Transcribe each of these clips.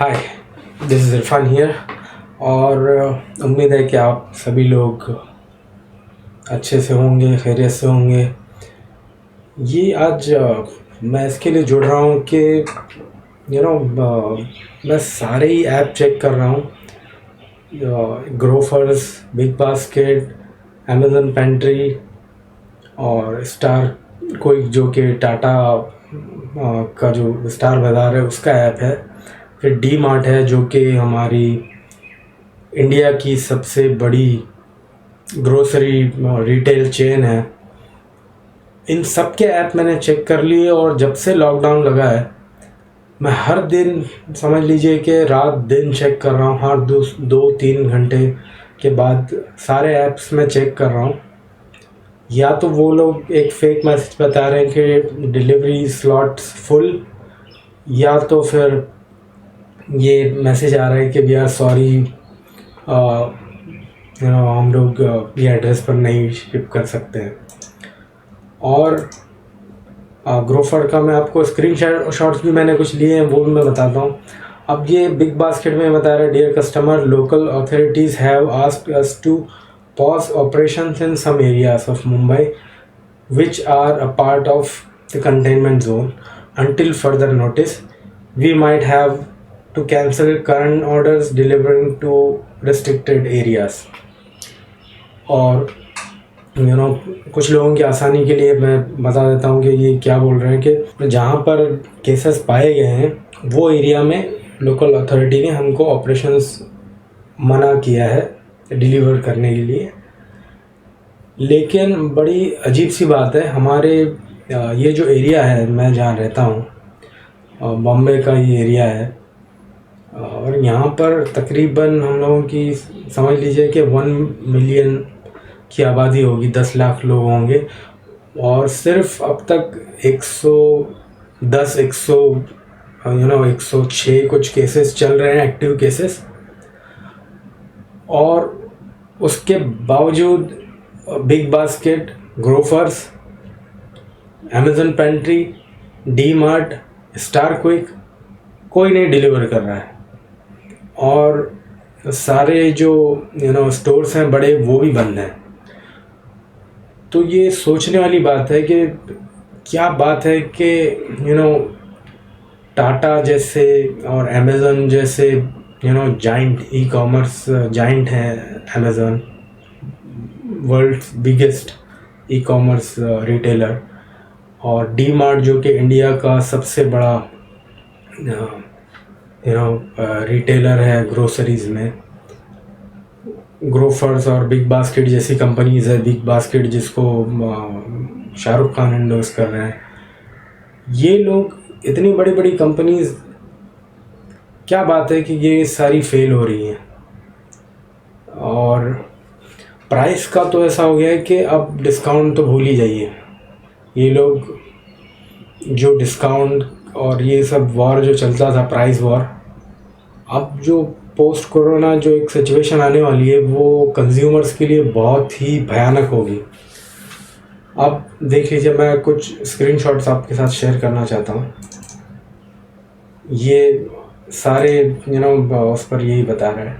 Hi, this is Irfan here. और उम्मीद है कि आप सभी लोग अच्छे से होंगे, खैरियत से होंगे। ये आज मैं इसके लिए जुड़ रहा हूँ कि मैं सारे ही ऐप चेक कर रहा हूँ। Grofers, big basket, Amazon pantry और स्टार कोई जो कि टाटा का जो स्टार बाज़ार है उसका ऐप है। फिर डी मार्ट है जो कि हमारी इंडिया की सबसे बड़ी ग्रोसरी रिटेल चेन है। इन सब के ऐप मैंने चेक कर लिए और जब से लॉकडाउन लगा है मैं हर दिन समझ लीजिए कि रात दिन चेक कर रहा हूँ। हर 2-3 घंटे के बाद सारे ऐप्स में चेक कर रहा हूँ। या तो वो लोग एक फेक मैसेज बता रहे हैं कि डिलीवरी स्लॉट्स फुल, या तो फिर ये मैसेज आ रहा है कि वी आर सॉरी, हम लोग ये एड्रेस पर नहीं शिप कर सकते हैं। और ग्रोफर का मैं आपको स्क्रीन शॉट्स भी मैंने कुछ लिए हैं, वो भी मैं बताता हूँ। अब ये बिग बास्केट में बता रहा है, dear customer, local authorities have asked us to pause operations in some areas of Mumbai which are a part of the containment zone until further notice. We might have to cancel current orders delivering to restricted areas. और कुछ लोगों की आसानी के लिए मैं बता देता हूँ कि ये क्या बोल रहे हैं कि जहाँ पर केसेस पाए गए हैं वो एरिया में लोकल अथॉरिटी ने हमको ऑपरेशंस मना किया है डिलीवर करने के लिए। लेकिन बड़ी अजीब सी बात है, हमारे ये जो एरिया है, मैं जहाँ रहता हूँ, बॉम्बे का ये एरिया है, और यहाँ पर तकरीबन हम लोगों की समझ लीजिए कि 1 मिलियन की आबादी होगी, 10 लाख लोग होंगे, और सिर्फ अब तक 110 106 कुछ केसेस चल रहे हैं, एक्टिव केसेस। और उसके बावजूद big basket, Grofers, Amazon pantry, D mart, star quick कोई नहीं डिलीवर कर रहा है। और सारे जो स्टोर्स हैं बड़े, वो भी बंद हैं। तो ये सोचने वाली बात है कि क्या बात है कि टाटा जैसे और अमेज़न जैसे जाइंट ई कॉमर्स जाइंट हैं। Amazon world's biggest e commerce retailer, और डी मार्ट जो कि इंडिया का सबसे बड़ा रिटेलर है ग्रोसरीज़ में। ग्रोफर्स और बिग बास्केट जैसी कंपनीज़ है, बिग बास्केट जिसको शाहरुख खान एंडोर्स कर रहे हैं। ये लोग इतनी बड़ी बड़ी कंपनीज़, क्या बात है कि ये सारी फेल हो रही हैं। और प्राइस का तो ऐसा हो गया है कि अब डिस्काउंट तो भूल ही जाइए। ये लोग जो डिस्काउंट और ये सब वॉर जो चलता था, प्राइस वॉर, अब जो पोस्ट कोरोना जो एक सिचुएशन आने वाली है वो कंज्यूमर्स के लिए बहुत ही भयानक होगी। अब देख लीजिए, मैं कुछ स्क्रीनशॉट्स आपके साथ शेयर करना चाहता हूँ। ये सारे उस पर यही बता रहा है।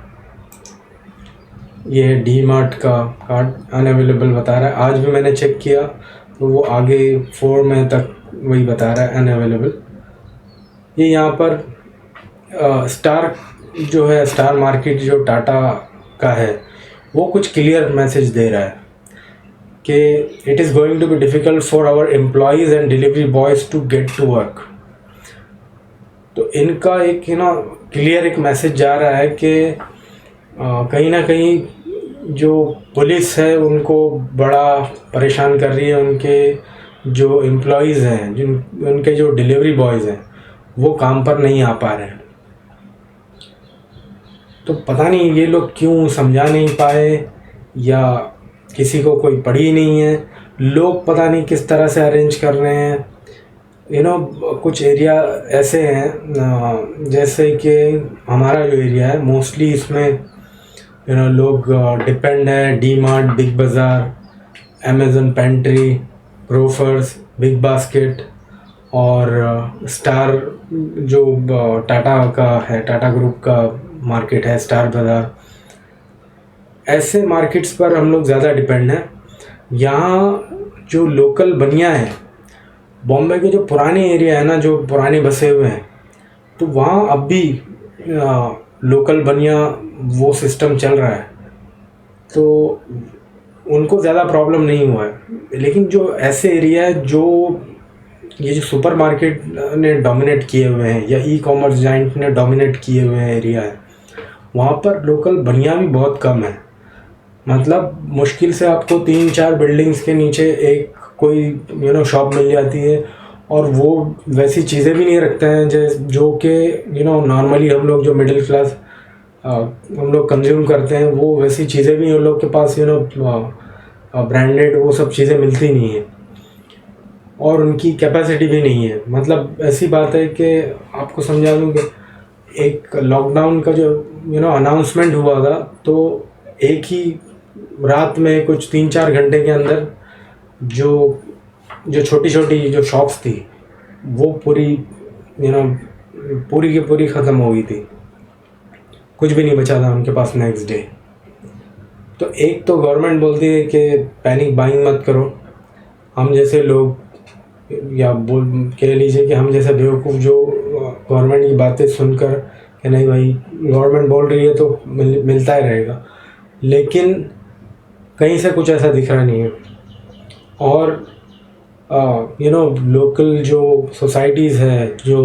ये डी मार्ट का कार्ड अनअवेलेबल बता रहा है। आज भी मैंने चेक किया तो वो आगे 4 में तक वही बता रहा है, अनअवेलेबल। ये यहाँ पर स्टार जो है, स्टार मार्केट जो टाटा का है, वो कुछ क्लियर मैसेज दे रहा है कि it is going to be difficult for our employees and delivery boys to get to work. तो इनका एक क्लियर एक मैसेज जा रहा है कि कहीं ना कहीं जो पुलिस है उनको बड़ा परेशान कर रही है। उनके जो एम्प्लॉयज़ हैं, उनके जो डिलीवरी बॉयज़ हैं, वो काम पर नहीं आ पा रहे हैं। तो पता नहीं ये लोग क्यों समझा नहीं पाए, या किसी को कोई पड़ी नहीं है। लोग पता नहीं किस तरह से अरेंज कर रहे हैं। कुछ एरिया ऐसे हैं, जैसे कि हमारा जो एरिया है, मोस्टली इसमें लोग डिपेंड है डी मार्ट, बिग बाज़ार, Amazon pantry, Grofers, big basket और स्टार जो टाटा का है, टाटा ग्रुप का मार्केट है, स्टार बाज़ार, ऐसे मार्केट्स पर हम लोग ज़्यादा डिपेंड हैं। यहाँ जो लोकल बनिया है, बॉम्बे के जो पुराने एरिया है ना, जो पुराने बसे हुए हैं, तो वहाँ अब भी लोकल बनिया वो सिस्टम चल रहा है, तो उनको ज़्यादा प्रॉब्लम नहीं हुआ है। लेकिन जो ऐसे एरिया है जो ये जो सुपर मार्केट ने डोमिनेट किए हुए हैं या ई कॉमर्स जाइंट ने डोमिनेट किए हुए हैं एरिया है, वहाँ पर लोकल बनिया भी बहुत कम है। मतलब मुश्किल से आपको 3-4 बिल्डिंग्स के नीचे एक कोई शॉप मिल जाती है, और वो वैसी चीज़ें भी नहीं रखते हैं जो कि नॉर्मली हम लोग जो मिडिल क्लास हम लोग कंज्यूम करते हैं, वो वैसी चीज़ें भी उन लोग के पास ब्रांडेड वो सब चीज़ें मिलती नहीं है, और उनकी कैपेसिटी भी नहीं है। मतलब ऐसी बात है कि आपको समझा दूँ कि एक लॉकडाउन का जो अनाउंसमेंट हुआ था, तो एक ही रात में कुछ 3-4 घंटे के अंदर जो जो छोटी छोटी जो शॉप्स थी वो पूरी पूरी की पूरी ख़त्म हो गई थी, कुछ भी नहीं बचा था उनके पास नेक्स्ट डे। तो एक तो गवर्नमेंट बोलती है कि पैनिक बाइंग मत करो, हम जैसे लोग, या बोल कह लीजिए कि हम जैसे बेवकूफ़ जो गवर्नमेंट की बातें सुनकर कि नहीं भाई गवर्नमेंट बोल रही है तो मिलता ही रहेगा, लेकिन कहीं से कुछ ऐसा दिख रहा नहीं है। और लोकल जो सोसाइटीज़ है, जो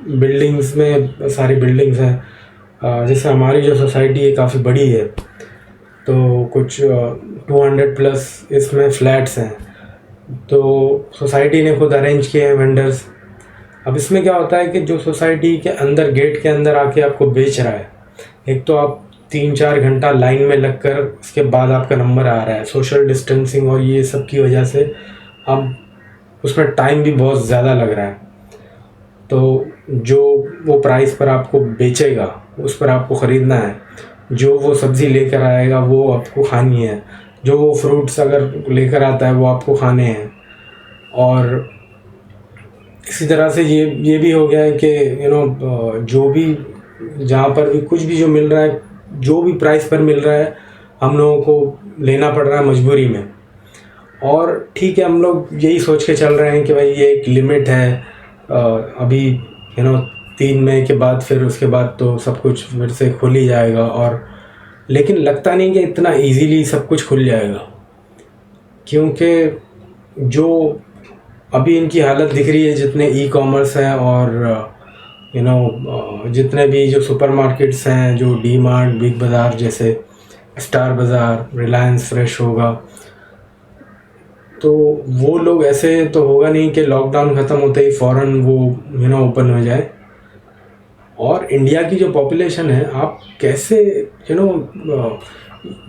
बिल्डिंग्स में सारी बिल्डिंग्स हैं, जैसे हमारी जो सोसाइटी है काफ़ी बड़ी है, तो कुछ 200 प्लस इसमें फ्लैट्स हैं, तो सोसाइटी ने खुद अरेंज किए हैं वेंडर्स। अब इसमें क्या होता है कि जो सोसाइटी के अंदर गेट के अंदर आके आपको बेच रहा है, एक तो आप 3-4 घंटा लाइन में लगकर उसके बाद आपका नंबर आ रहा है, सोशल डिस्टेंसिंग और ये सब की वजह से अब उसमें टाइम भी बहुत ज़्यादा लग रहा है। तो जो वो प्राइस पर आपको बेचेगा उस पर आपको ख़रीदना है, जो वो सब्ज़ी लेकर आएगा वो आपको खानी है, जो वो फ्रूट्स अगर लेकर आता है वो आपको खाने हैं। और इसी तरह से ये भी हो गया है कि जो भी जहाँ पर भी कुछ भी जो मिल रहा है, जो भी प्राइस पर मिल रहा है, हम लोगों को लेना पड़ रहा है मजबूरी में। और ठीक है, हम लोग यही सोच के चल रहे हैं कि भाई ये एक लिमिट है, अभी 3 मई के बाद फिर उसके बाद तो सब कुछ फिर से खुल ही जाएगा, और लेकिन लगता नहीं कि इतना इजीली सब कुछ खुल जाएगा, क्योंकि जो अभी इनकी हालत दिख रही है, जितने ई कॉमर्स हैं और जितने भी जो सुपर मार्केट्स हैं, जो डी मार्ट, बिग बाज़ार जैसे, स्टार बाज़ार, रिलायंस फ्रेश होगा, तो वो लोग ऐसे तो होगा नहीं कि लॉकडाउन ख़त्म होते ही फ़ौरन वो ओपन हो जाए। और इंडिया की जो पॉपुलेशन है, आप कैसे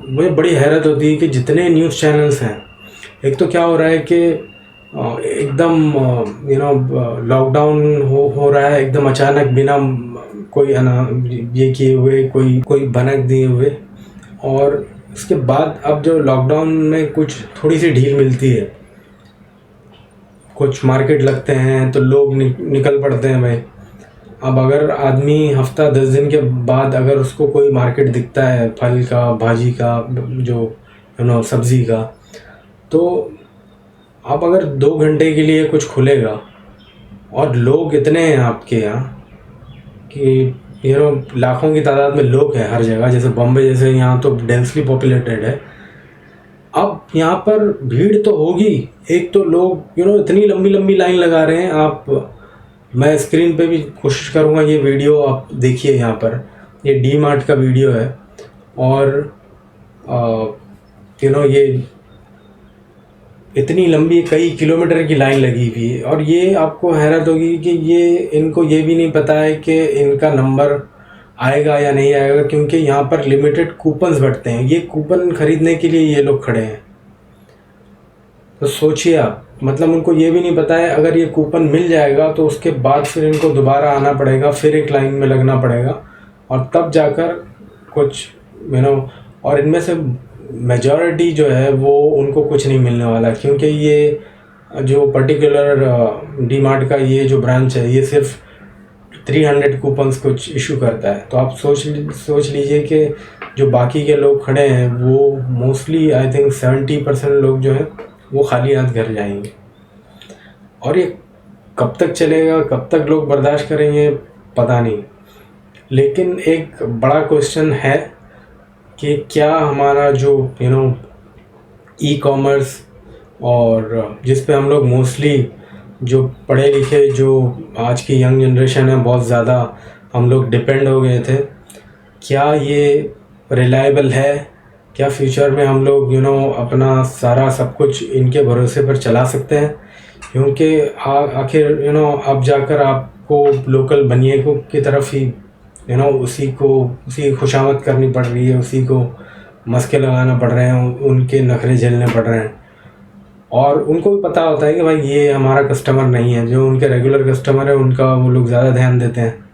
मुझे बड़ी हैरत होती है कि जितने न्यूज़ चैनल्स हैं, एक तो क्या हो रहा है कि एकदम लॉकडाउन हो रहा है एकदम अचानक, बिना कोई ये किए हुए, कोई भनक दिए हुए, और उसके बाद अब जो लॉकडाउन में कुछ थोड़ी सी ढील मिलती है, कुछ मार्केट लगते हैं तो लोग निकल पड़ते हैं भाई। अब अगर आदमी हफ्ता 10 दिन के बाद अगर उसको कोई मार्केट दिखता है फल का, भाजी का, जो सब्ज़ी का, तो आप अगर 2 घंटे के लिए कुछ खुलेगा और लोग इतने हैं आपके यहाँ कि लाखों की तादाद में लोग हैं हर जगह, जैसे बॉम्बे जैसे यहाँ तो डेंसली पॉपुलेटेड है। अब यहाँ पर भीड़ तो होगी, एक तो लोग इतनी लंबी लंबी लाइन लगा रहे हैं। मैं स्क्रीन पे भी कोशिश करूँगा, ये वीडियो आप देखिए, यहाँ पर ये डी मार्ट का वीडियो है, और ये इतनी लंबी कई किलोमीटर की लाइन लगी हुई है। और ये आपको हैरत होगी कि इनको ये भी नहीं पता है कि इनका नंबर आएगा या नहीं आएगा, क्योंकि यहाँ पर लिमिटेड कूपन्स बढ़ते हैं। ये कूपन खरीदने के लिए ये लोग खड़े हैं। तो सोचिए आप, मतलब उनको ये भी नहीं पता है अगर ये कूपन मिल जाएगा तो उसके बाद फिर इनको दोबारा आना पड़ेगा, फिर एक लाइन में लगना पड़ेगा, और तब जाकर कुछ और इनमें से मेजॉरिटी जो है वो उनको कुछ नहीं मिलने वाला, क्योंकि ये जो पर्टिकुलर डी मार्ट का ये जो ब्रांच है ये सिर्फ 300 कूपन्स कुछ इशू करता है। तो आप सोच लीजिए कि जो बाकी के लोग खड़े हैं वो मोस्टली आई थिंक 70% लोग जो हैं वो खाली हाथ घर जाएंगे। और ये कब तक चलेगा, कब तक लोग बर्दाश्त करेंगे, पता नहीं। लेकिन एक बड़ा क्वेश्चन है कि क्या हमारा जो ई कॉमर्स और जिस पे हम लोग मोस्टली जो पढ़े लिखे जो आज की यंग जनरेशन है बहुत ज़्यादा हम लोग डिपेंड हो गए थे, क्या ये रिलायबल है? क्या फ्यूचर में हम लोग अपना सारा सब कुछ इनके भरोसे पर चला सकते हैं? क्योंकि आखिर अब जाकर आपको लोकल बनिए को की तरफ ही उसी खुशामद करनी पड़ रही है, उसी को मस्के लगाना पड़ रहे हैं, उनके नखरे झेलने पड़ रहे हैं। और उनको भी पता होता है कि भाई ये हमारा कस्टमर नहीं है, जो उनके रेगुलर कस्टमर है उनका वो लोग ज़्यादा ध्यान देते हैं।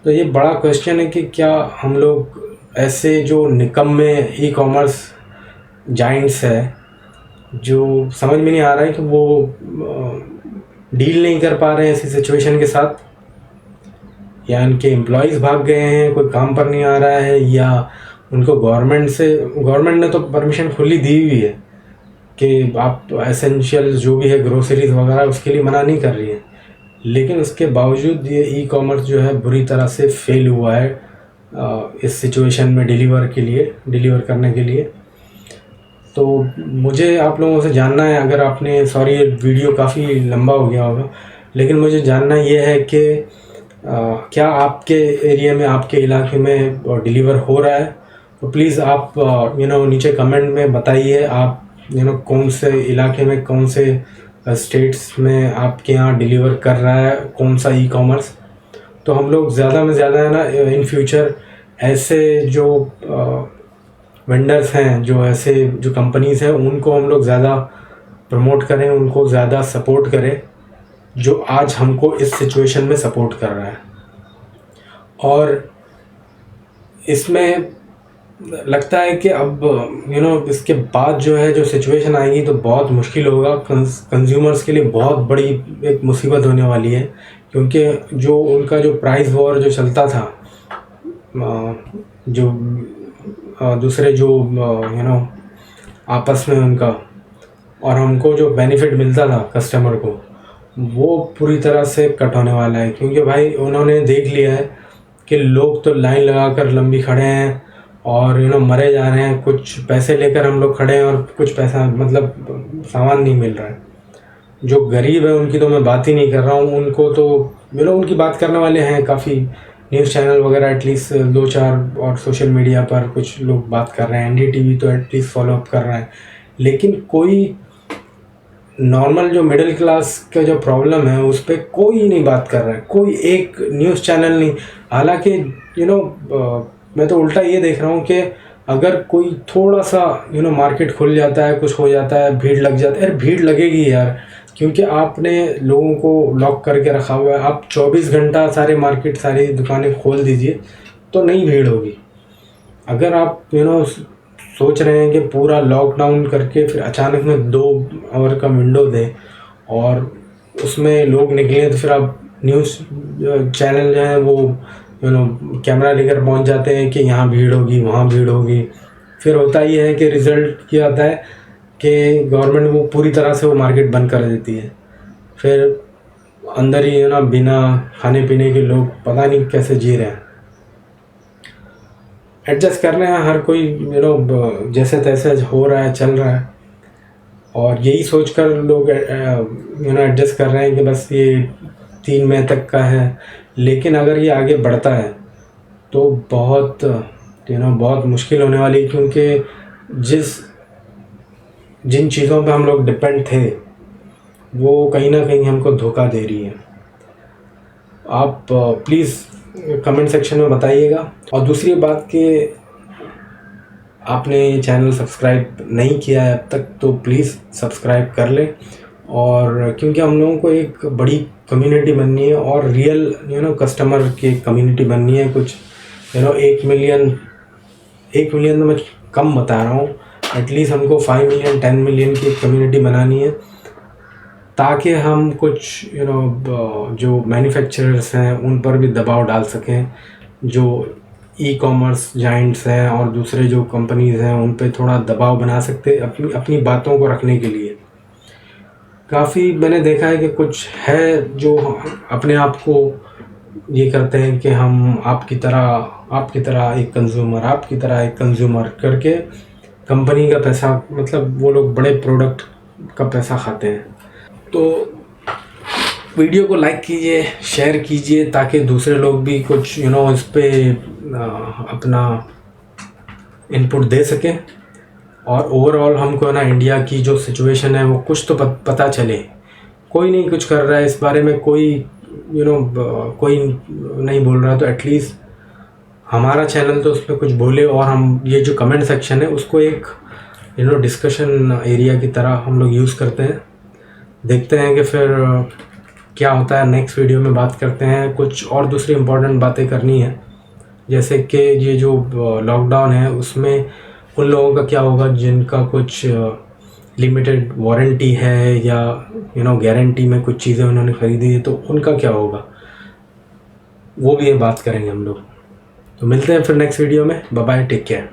तो ये बड़ा क्वेश्चन है कि क्या हम लोग ऐसे जो निकम्मे ई कॉमर्स जाइंट्स है जो समझ में नहीं आ रहा है कि वो डील नहीं कर पा रहे हैं ऐसी सिचुएशन के साथ, या उनके एम्प्लॉयज़ भाग गए हैं, कोई काम पर नहीं आ रहा है, या उनको गवर्नमेंट ने तो परमिशन खुली दी हुई है कि आप एसेंशियल जो भी है ग्रोसरीज वगैरह उसके लिए मना नहीं कर रही है, लेकिन उसके बावजूद ये ई कॉमर्स जो है बुरी तरह से फेल हुआ है इस सिचुएशन में डिलीवर करने के लिए। तो मुझे आप लोगों से जानना है, अगर आपने सॉरी ये वीडियो काफ़ी लंबा हो गया होगा, लेकिन मुझे जानना ये है कि क्या आपके एरिया में, आपके इलाके में डिलीवर हो रहा है? तो प्लीज़ आप नीचे कमेंट में बताइए आप कौन से इलाके में, कौन से स्टेट्स में आपके यहाँ डिलीवर कर रहा है कौन सा ई कॉमर्स। तो हम लोग ज़्यादा में ज़्यादा है ना इन फ्यूचर ऐसे जो वेंडर्स हैं, जो ऐसे जो कंपनीज़ हैं, उनको हम लोग ज़्यादा प्रमोट करें, उनको ज़्यादा सपोर्ट करें जो आज हमको इस सिचुएशन में सपोर्ट कर रहा है। और इसमें लगता है कि अब इसके बाद जो है जो सिचुएशन आएगी तो बहुत मुश्किल होगा, कंज्यूमर्स के लिए बहुत बड़ी एक मुसीबत होने वाली है, क्योंकि जो उनका जो प्राइस वॉर जो चलता था, जो दूसरे जो आपस में उनका और हमको जो बेनिफिट मिलता था कस्टमर को, वो पूरी तरह से कट होने वाला है। क्योंकि भाई उन्होंने देख लिया है कि लोग तो लाइन लगाकर लंबी खड़े हैं और मरे जा रहे हैं, कुछ पैसे लेकर हम लोग खड़े हैं और कुछ पैसा मतलब सामान नहीं मिल रहा है। जो गरीब है उनकी तो मैं बात ही नहीं कर रहा हूँ, उनको तो उनकी बात करने वाले हैं काफ़ी, न्यूज़ चैनल वगैरह एटलीस्ट 2-4 और सोशल मीडिया पर कुछ लोग बात कर रहे हैं, NDTV तो एटलीस्ट फॉलोअप कर रहा है, लेकिन कोई नॉर्मल जो मिडिल क्लास का जो प्रॉब्लम है उस पर कोई नहीं बात कर रहा है, कोई एक न्यूज़ चैनल नहीं। हालांकि मैं तो उल्टा ये देख रहा हूँ कि अगर कोई थोड़ा सा मार्केट खुल जाता है, कुछ हो जाता है, भीड़ लग जाता है, भीड़ लगेगी यार, क्योंकि आपने लोगों को लॉक करके रखा हुआ है। आप 24 घंटा सारे मार्केट, सारी दुकानें खोल दीजिए तो नहीं भीड़ होगी। अगर आप सोच रहे हैं कि पूरा लॉकडाउन करके फिर अचानक में 2 आवर का विंडो दें और उसमें लोग निकलें, तो फिर आप न्यूज़ चैनल जो है वो कैमरा लेकर पहुंच जाते हैं कि यहाँ भीड़ होगी, वहाँ भीड़ होगी। फिर होता ही है कि रिज़ल्ट क्या आता है कि गवर्नमेंट वो पूरी तरह से वो मार्केट बंद कर देती है। फिर अंदर ही बिना खाने पीने के लोग पता नहीं कैसे जी रहे हैं। एडजस्ट कर रहे हैं हर कोई, जैसे तैसे हो रहा है, चल रहा है, और यही सोचकर लोग एडजस्ट कर रहे हैं कि बस ये 3 मई तक का है। लेकिन अगर ये आगे बढ़ता है तो बहुत बहुत मुश्किल होने वाली, क्योंकि जिन चीज़ों पे हम लोग डिपेंड थे वो कहीं ना कहीं हमको धोखा दे रही है। आप प्लीज़ कमेंट सेक्शन में बताइएगा। और दूसरी बात कि आपने ये चैनल सब्सक्राइब नहीं किया है अब तक तो प्लीज़ सब्सक्राइब कर लें, और क्योंकि हम लोगों को एक बड़ी कम्युनिटी बननी है और रियल कस्टमर की कम्युनिटी बननी है। कुछ 1 मिलियन तो मैं कम बता रहा हूँ, एटलीस्ट हमको 5 मिलियन 10 मिलियन की कम्युनिटी बनानी है। ताकि हम कुछ जो मैन्युफैक्चरर्स हैं उन पर भी दबाव डाल सकें, जो ई कॉमर्स जाइंट्स हैं और दूसरे जो कंपनीज़ हैं उन पे थोड़ा दबाव बना सकते अपनी अपनी बातों को रखने के लिए। काफ़ी मैंने देखा है कि कुछ है जो अपने आप को ये करते हैं कि हम आपकी तरह एक कंज्यूमर करके कंपनी का पैसा, मतलब वो लोग बड़े प्रोडक्ट का पैसा खाते हैं। तो वीडियो को लाइक कीजिए, शेयर कीजिए, ताकि दूसरे लोग भी कुछ इस पे अपना इनपुट दे सकें और ओवरऑल हमको ना इंडिया की जो सिचुएशन है वो कुछ तो पता चले। कोई नहीं कुछ कर रहा है इस बारे में, कोई कोई नहीं बोल रहा, तो एटलीस्ट हमारा चैनल तो उस पर कुछ बोले और हम ये जो कमेंट सेक्शन है उसको एक डिस्कशन एरिया की तरह हम लोग यूज़ करते हैं। देखते हैं कि फिर क्या होता है। नेक्स्ट वीडियो में बात करते हैं, कुछ और दूसरी इम्पोर्टेंट बातें करनी है, जैसे कि ये जो लॉकडाउन है उसमें उन लोगों का क्या होगा जिनका कुछ लिमिटेड वारंटी है या गारंटी में कुछ चीज़ें उन्होंने ख़रीदी है, तो उनका क्या होगा, वो भी बात करेंगे हम लोग। तो मिलते हैं फिर नेक्स्ट वीडियो में। Bye bye, take care.